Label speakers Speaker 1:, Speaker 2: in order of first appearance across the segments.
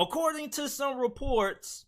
Speaker 1: according to some reports,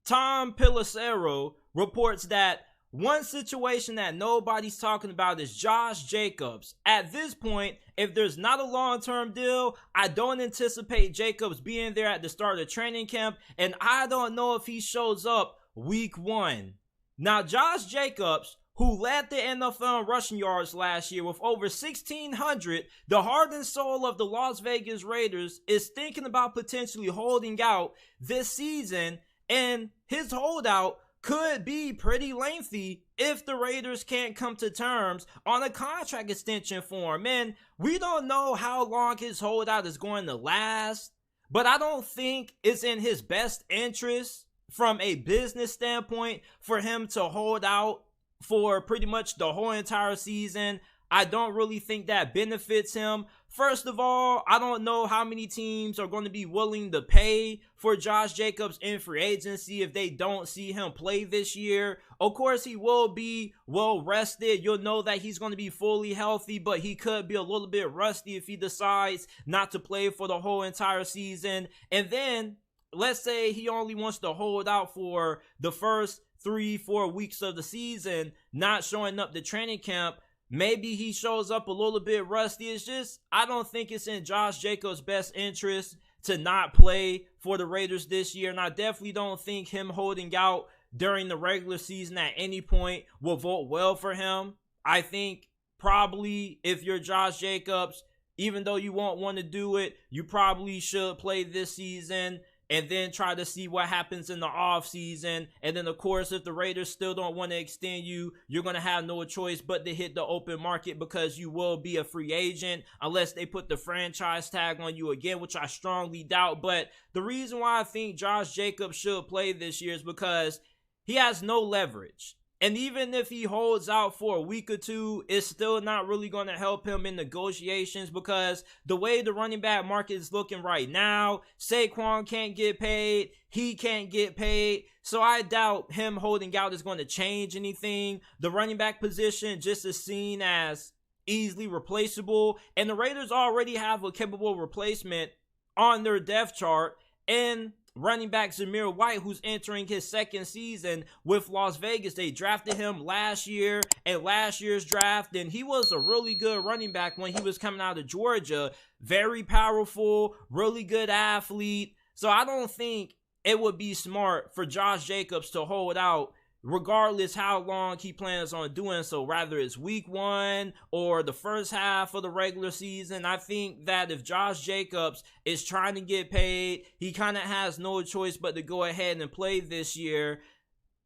Speaker 1: Tom Pelissero reports that one situation that nobody's talking about is Josh Jacobs. At this point, if there's not a long-term deal, I don't anticipate Jacobs being there at the start of training camp, and I don't know if he shows up week 1. Now, Josh Jacobs, who led the NFL in rushing yards last year with over 1,600, the heart and soul of the Las Vegas Raiders, is thinking about potentially holding out this season, and his holdout could be pretty lengthy if the Raiders can't come to terms on a contract extension for him. And we don't know how long his holdout is going to last, but I don't think it's in his best interest from a business standpoint for him to hold out for pretty much the whole entire season. I don't really think that benefits him. First of all, I don't know how many teams are going to be willing to pay for Josh Jacobs in free agency if they don't see him play this year. Of course, he will be well rested. You'll know that he's going to be fully healthy, but he could be a little bit rusty if he decides not to play for the whole entire season. And then, let's say he only wants to hold out for the first 3-4 weeks of the season, not showing up to training camp. Maybe he shows up a little bit rusty. It's just, I don't think it's in Josh Jacobs' best interest to not play for the Raiders this year. And I definitely don't think him holding out during the regular season at any point will vote well for him. I think probably if you're Josh Jacobs, even though you won't want to do it, you probably should play this season and then try to see what happens in the offseason. And then, of course, if the Raiders still don't want to extend you, you're going to have no choice but to hit the open market, because you will be a free agent unless they put the franchise tag on you again, which I strongly doubt. But the reason why I think Josh Jacobs should play this year is because he has no leverage. And even if he holds out for a week or two, it's still not really going to help him in negotiations, because the way the running back market is looking right now, Saquon can't get paid, he can't get paid. So I doubt him holding out is going to change anything. The running back position just is seen as easily replaceable, and the Raiders already have a capable replacement on their depth chart, and running back Zamir White, who's entering his second season with Las Vegas. They drafted him last year in last year's draft, and he was a really good running back when he was coming out of Georgia. Very powerful, really good athlete. So I don't think it would be smart for Josh Jacobs to hold out, regardless how long he plans on doing so, rather it's week 1 or the first half of the regular season. I think that if Josh Jacobs is trying to get paid, he kind of has no choice but to go ahead and play this year.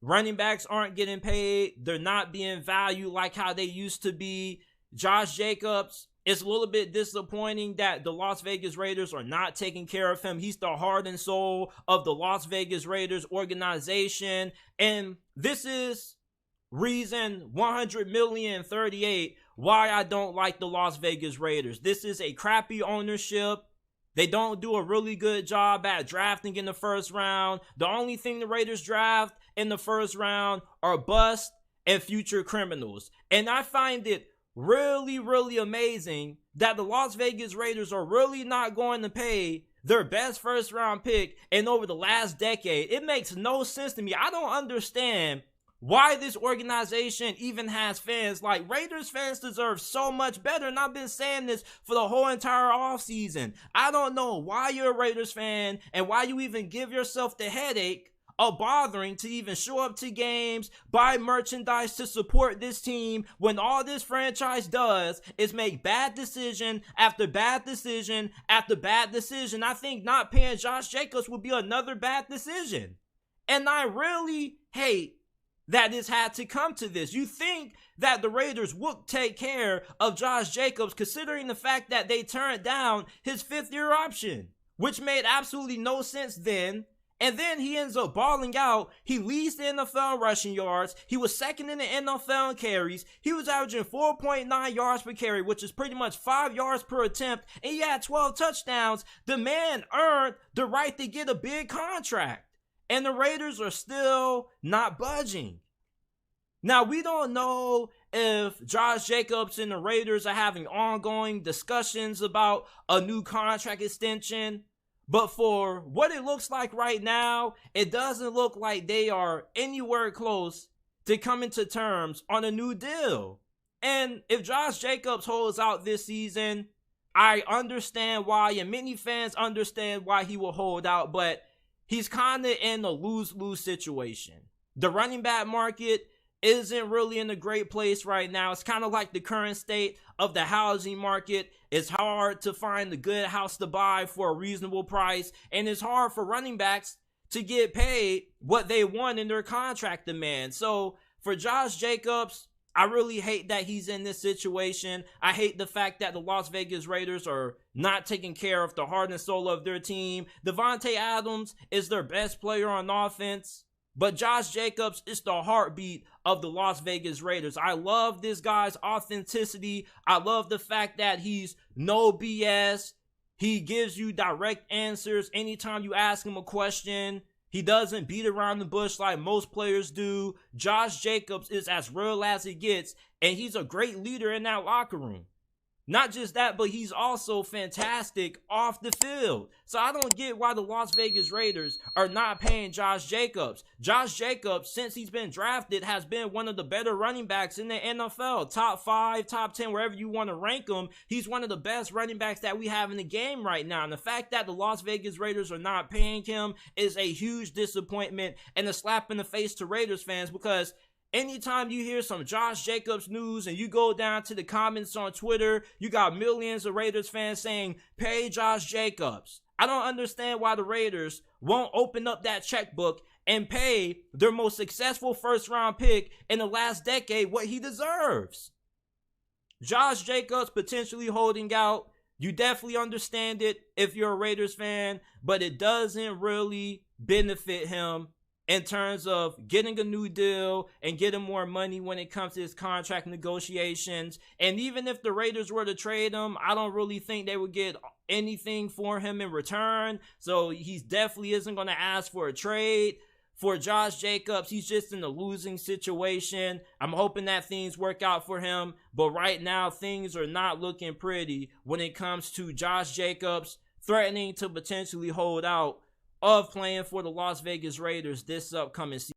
Speaker 1: Running backs aren't getting paid. They're not being valued like how they used to be. Josh Jacobs, it's a little bit disappointing that the Las Vegas Raiders are not taking care of him. He's the heart and soul of the Las Vegas Raiders organization. And this is reason 100,000,038 why I don't like the Las Vegas Raiders. This is a crappy ownership. They don't do a really good job at drafting in the first round. The only thing the Raiders draft in the first round are bust and future criminals. And I find it really, really amazing that the Las Vegas Raiders are really not going to pay their best first round pick in over the last decade. It makes no sense to me. I don't understand why this organization even has fans. Like, Raiders fans deserve so much better, and I've been saying this for the whole entire offseason. I don't know why you're a Raiders fan and why you even give yourself the headache of bothering to even show up to games, buy merchandise to support this team, when all this franchise does is make bad decision after bad decision after bad decision. I think not paying Josh Jacobs would be another bad decision. And I really hate that this had to come to this. You think that the Raiders would take care of Josh Jacobs, considering the fact that they turned down his 5th-year option, which made absolutely no sense then. And then he ends up balling out. He leads the NFL in rushing yards. He was second in the NFL in carries. He was averaging 4.9 yards per carry, which is pretty much 5 yards per attempt. And he had 12 touchdowns. The man earned the right to get a big contract. And the Raiders are still not budging. Now, we don't know if Josh Jacobs and the Raiders are having ongoing discussions about a new contract extension. But for what it looks like right now, it doesn't look like they are anywhere close to coming to terms on a new deal. And if Josh Jacobs holds out this season, I understand why, and many fans understand why he will hold out, but he's kind of in a lose-lose situation. The running back market isn't really in a great place right now. It's kind of like the current state of the housing market. It's hard to find a good house to buy for a reasonable price, and it's hard for running backs to get paid what they want in their contract demand. So for Josh Jacobs, I really hate that he's in this situation. I hate the fact that the Las Vegas Raiders are not taking care of the heart and soul of their team. Davante Adams is their best player on offense, but Josh Jacobs is the heartbeat of the Las Vegas Raiders. I love this guy's authenticity. I love the fact that he's no BS. He gives you direct answers anytime you ask him a question. He doesn't beat around the bush like most players do. Josh Jacobs is as real as it gets, and he's a great leader in that locker room. Not just that, but he's also fantastic off the field. So I don't get why the Las Vegas Raiders are not paying Josh Jacobs. Josh Jacobs, since he's been drafted, has been one of the better running backs in the NFL. Top 5, top 10, wherever you want to rank him. He's one of the best running backs that we have in the game right now. And the fact that the Las Vegas Raiders are not paying him is a huge disappointment and a slap in the face to Raiders fans, because anytime you hear some Josh Jacobs news and you go down to the comments on Twitter, you got millions of Raiders fans saying, pay Josh Jacobs. I don't understand why the Raiders won't open up that checkbook and pay their most successful first-round pick in the last decade what he deserves. Josh Jacobs potentially holding out. You definitely understand it if you're a Raiders fan, but it doesn't really benefit him in terms of getting a new deal and getting more money when it comes to his contract negotiations. And even if the Raiders were to trade him, I don't really think they would get anything for him in return. So he definitely isn't going to ask for a trade. For Josh Jacobs, he's just in a losing situation. I'm hoping that things work out for him. But right now, things are not looking pretty when it comes to Josh Jacobs threatening to potentially hold out of playing for the Las Vegas Raiders this upcoming season.